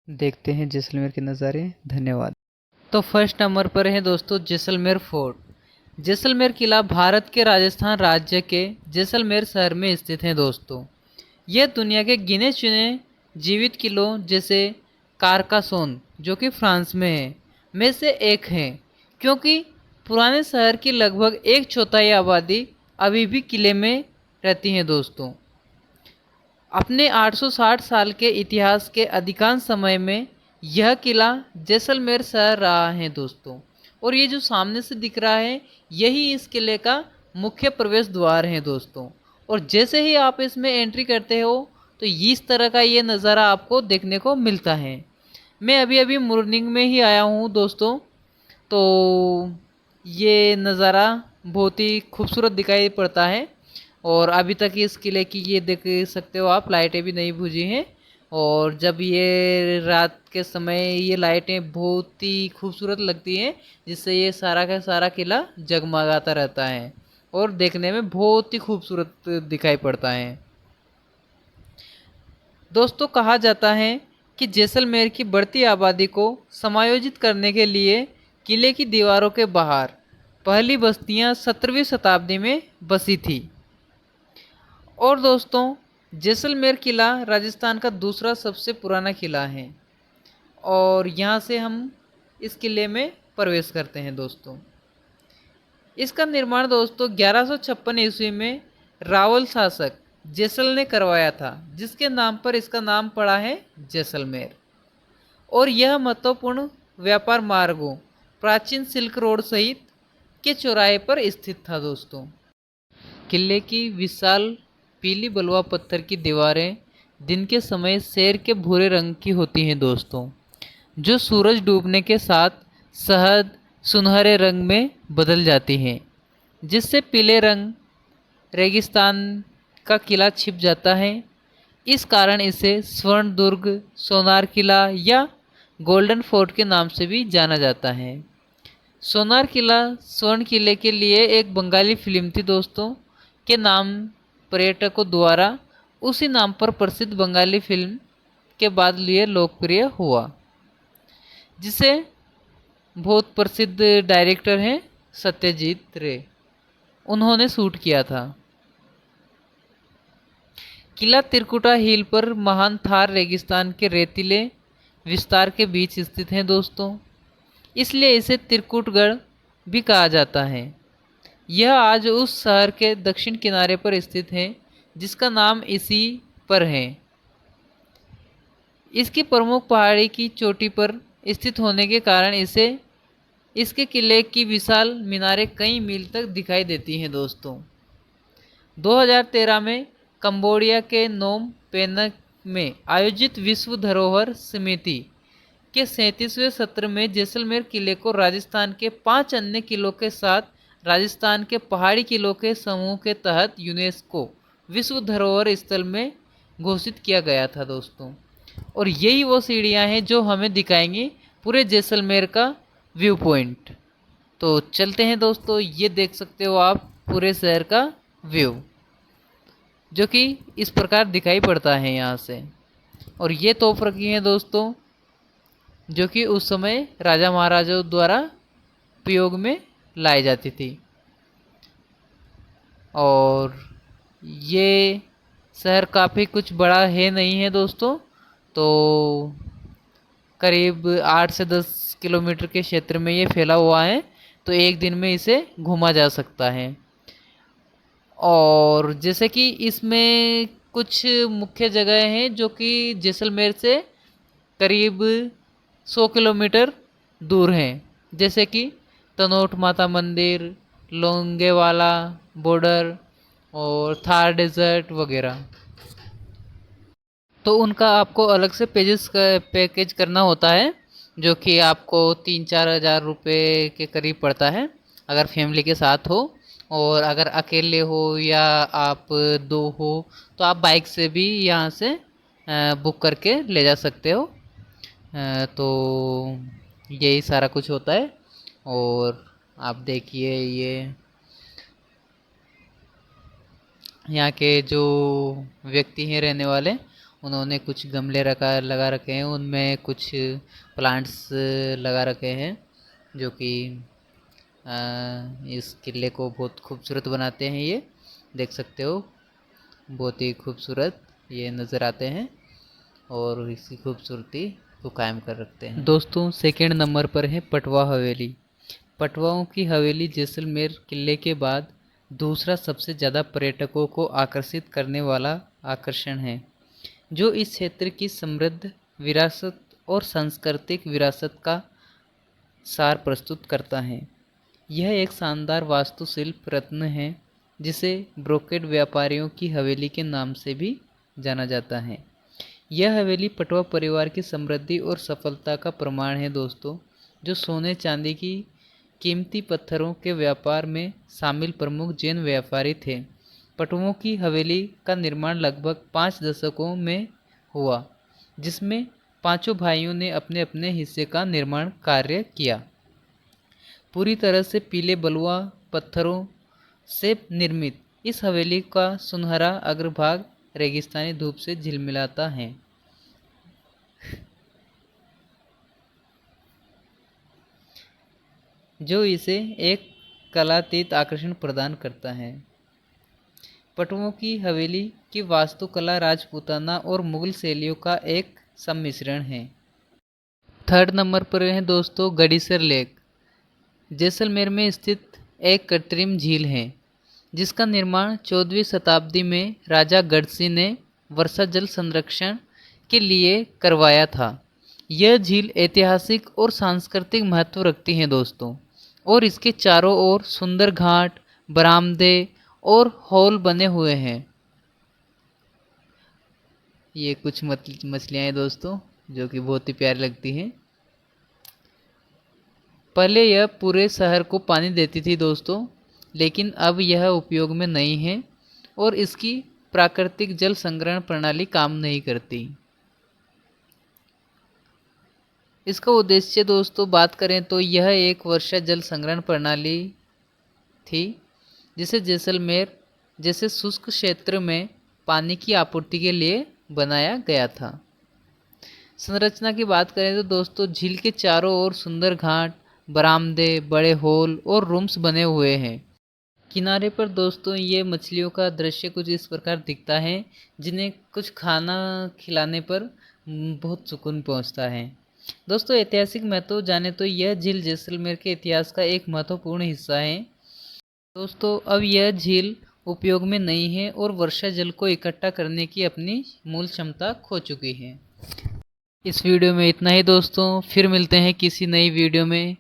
देखते हैं जैसलमेर के नज़ारे। धन्यवाद। तो फर्स्ट नंबर पर है दोस्तों जैसलमेर फोर्ट। जैसलमेर किला भारत के राजस्थान राज्य के जैसलमेर शहर में स्थित है दोस्तों। यह दुनिया के गिने चुने जीवित किलों जैसे कारकासोन, जो कि फ्रांस में से एक है, क्योंकि पुराने शहर की लगभग एक चौथाई आबादी अभी भी किले में रहती है दोस्तों। अपने 860 साल के इतिहास के अधिकांश समय में यह किला जैसलमेर शहर रहा है दोस्तों। और ये जो सामने से दिख रहा है, यही इस किले का मुख्य प्रवेश द्वार है दोस्तों। और जैसे ही आप इसमें एंट्री करते हो तो इस तरह का ये नज़ारा आपको देखने को मिलता है। मैं अभी अभी मॉर्निंग में ही आया हूँ दोस्तों, तो ये नज़ारा बहुत ही खूबसूरत दिखाई पड़ता है। और अभी तक इस किले की ये देख सकते हो आप, लाइटें भी नहीं बुझी हैं। और जब ये रात के समय ये लाइटें बहुत ही खूबसूरत लगती हैं, जिससे ये सारा का सारा किला जगमगाता रहता है और देखने में बहुत ही खूबसूरत दिखाई पड़ता है दोस्तों। कहा जाता है कि जैसलमेर की बढ़ती आबादी को समायोजित करने के लिए किले की दीवारों के बाहर पहली बस्तियां 17वीं शताब्दी में बसी थी। और दोस्तों, जैसलमेर किला राजस्थान का दूसरा सबसे पुराना किला है और यहाँ से हम इस किले में प्रवेश करते हैं दोस्तों। इसका निर्माण दोस्तों 1156 ईस्वी में रावल शासक जैसल ने करवाया था, जिसके नाम पर इसका नाम पड़ा है जैसलमेर। और यह महत्वपूर्ण व्यापार मार्गों, प्राचीन सिल्क रोड सहित के चौराहे पर स्थित था दोस्तों। किले की विशाल पीली बलुआ पत्थर की दीवारें दिन के समय शेर के भूरे रंग की होती हैं दोस्तों, जो सूरज डूबने के साथ शहद सुनहरे रंग में बदल जाती हैं, जिससे पीले रंग रेगिस्तान का किला छिप जाता है। इस कारण इसे स्वर्ण दुर्ग, सोनार किला या गोल्डन फोर्ट के नाम से भी जाना जाता है। सोनार किला स्वर्ण किले के लिए एक बंगाली फिल्म थी दोस्तों, के नाम पर्यटकों द्वारा उसी नाम पर प्रसिद्ध बंगाली फिल्म के बाद लिए लोकप्रिय हुआ, जिसे बहुत प्रसिद्ध डायरेक्टर हैं सत्यजीत रे, उन्होंने शूट किया था। किला त्रिकुटा हिल पर महान थार रेगिस्तान के रेतीले विस्तार के बीच स्थित है दोस्तों, इसलिए इसे त्रिकुटगढ़ भी कहा जाता है। यह आज उस शहर के दक्षिण किनारे पर स्थित है जिसका नाम इसी पर है। इसकी प्रमुख पहाड़ी की चोटी पर स्थित होने के कारण इसे इसके किले की विशाल मीनारें कई मील तक दिखाई देती हैं दोस्तों। 2013 में कंबोडिया के नोम पेनक में आयोजित विश्व धरोहर समिति के 37वें सत्र में जैसलमेर किले को राजस्थान के 5 अन्य किलों के साथ राजस्थान के पहाड़ी किलों के समूह के तहत यूनेस्को विश्व धरोहर स्थल में घोषित किया गया था दोस्तों। और यही वो सीढ़ियाँ हैं जो हमें दिखाएंगी पूरे जैसलमेर का व्यू पॉइंट। तो चलते हैं दोस्तों, ये देख सकते हो आप पूरे शहर का व्यू, जो कि इस प्रकार दिखाई पड़ता है यहाँ से। और ये तोप रखी हैं दोस्तों, जो कि उस समय राजा महाराजाओं द्वारा प्रयोग में लाई जाती थी। और ये शहर काफ़ी कुछ बड़ा है नहीं है दोस्तों, तो करीब 8 से 10 किलोमीटर के क्षेत्र में ये फैला हुआ है, तो एक दिन में इसे घूमा जा सकता है। और जैसे कि इसमें कुछ मुख्य जगह हैं जो कि जैसलमेर से करीब 100 किलोमीटर दूर हैं, जैसे कि तनोट माता मंदिर, लोंगेवाला बॉर्डर और थार डेजर्ट वगैरह। तो उनका आपको अलग से पैकेज करना होता है, जो कि आपको 3-4 हज़ार रुपये के करीब पड़ता है अगर फैमिली के साथ हो। और अगर अकेले हो या आप दो हो तो आप बाइक से भी यहाँ से बुक करके ले जा सकते हो। तो यही सारा कुछ होता है। और आप देखिए ये यहाँ के जो व्यक्ति हैं रहने वाले, उन्होंने कुछ गमले लगा रखे हैं, उनमें कुछ प्लांट्स लगा रखे हैं जो कि इस किले को बहुत खूबसूरत बनाते हैं। ये देख सकते हो, बहुत ही खूबसूरत ये नज़र आते हैं और इसकी खूबसूरती को कायम कर रखते हैं। दोस्तों, सेकंड नंबर पर है पटवा हवेली। पटवाओं की हवेली जैसलमेर किले के बाद दूसरा सबसे ज़्यादा पर्यटकों को आकर्षित करने वाला आकर्षण है, जो इस क्षेत्र की समृद्ध विरासत और सांस्कृतिक विरासत का सार प्रस्तुत करता है। यह एक शानदार वास्तुशिल्प रत्न है जिसे ब्रोकेड व्यापारियों की हवेली के नाम से भी जाना जाता है। यह हवेली पटवा परिवार की समृद्धि और सफलता का प्रमाण है दोस्तों, जो सोने चांदी की कीमती पत्थरों के व्यापार में शामिल प्रमुख जैन व्यापारी थे। पटवों की हवेली का निर्माण लगभग 5 दशकों में हुआ, जिसमें पांचों भाइयों ने अपने अपने हिस्से का निर्माण कार्य किया। पूरी तरह से पीले बलुआ पत्थरों से निर्मित इस हवेली का सुनहरा अग्रभाग रेगिस्तानी धूप से झिलमिलाता है। जो इसे एक कलातीत आकर्षण प्रदान करता है। पटवों की हवेली की वास्तुकला राजपूताना और मुगल शैलियों का एक सम्मिश्रण है। थर्ड नंबर पर है दोस्तों गडीसर लेक। जैसलमेर में स्थित एक कृत्रिम झील है जिसका निर्माण 14वीं शताब्दी में राजा गढ़सिंह ने वर्षा जल संरक्षण के लिए करवाया था। यह झील ऐतिहासिक और सांस्कृतिक महत्व रखती है दोस्तों, और इसके चारों ओर सुंदर घाट, बरामदे और हॉल बने हुए हैं। ये कुछ मछलियाँ हैं दोस्तों जो कि बहुत ही प्यारी लगती हैं। पहले यह पूरे शहर को पानी देती थी दोस्तों, लेकिन अब यह उपयोग में नहीं है और इसकी प्राकृतिक जल संग्रहण प्रणाली काम नहीं करती। इसका उद्देश्य दोस्तों बात करें तो यह एक वर्षा जल संग्रहण प्रणाली थी जिसे जैसलमेर जैसे शुष्क क्षेत्र में पानी की आपूर्ति के लिए बनाया गया था। संरचना की बात करें तो दोस्तों झील के चारों ओर सुंदर घाट, बरामदे, बड़े हॉल और रूम्स बने हुए हैं। किनारे पर दोस्तों ये मछलियों का दृश्य कुछ इस प्रकार दिखता है, जिन्हें कुछ खाना खिलाने पर बहुत सुकून पहुंचता है। दोस्तों, ऐतिहासिक महत्व जाने तो यह झील जैसलमेर के इतिहास का एक महत्वपूर्ण हिस्सा है। दोस्तों, अब यह झील उपयोग में नहीं है और वर्षा जल को इकट्ठा करने की अपनी मूल क्षमता खो चुकी है। इस वीडियो में इतना ही दोस्तों, फिर मिलते हैं किसी नई वीडियो में।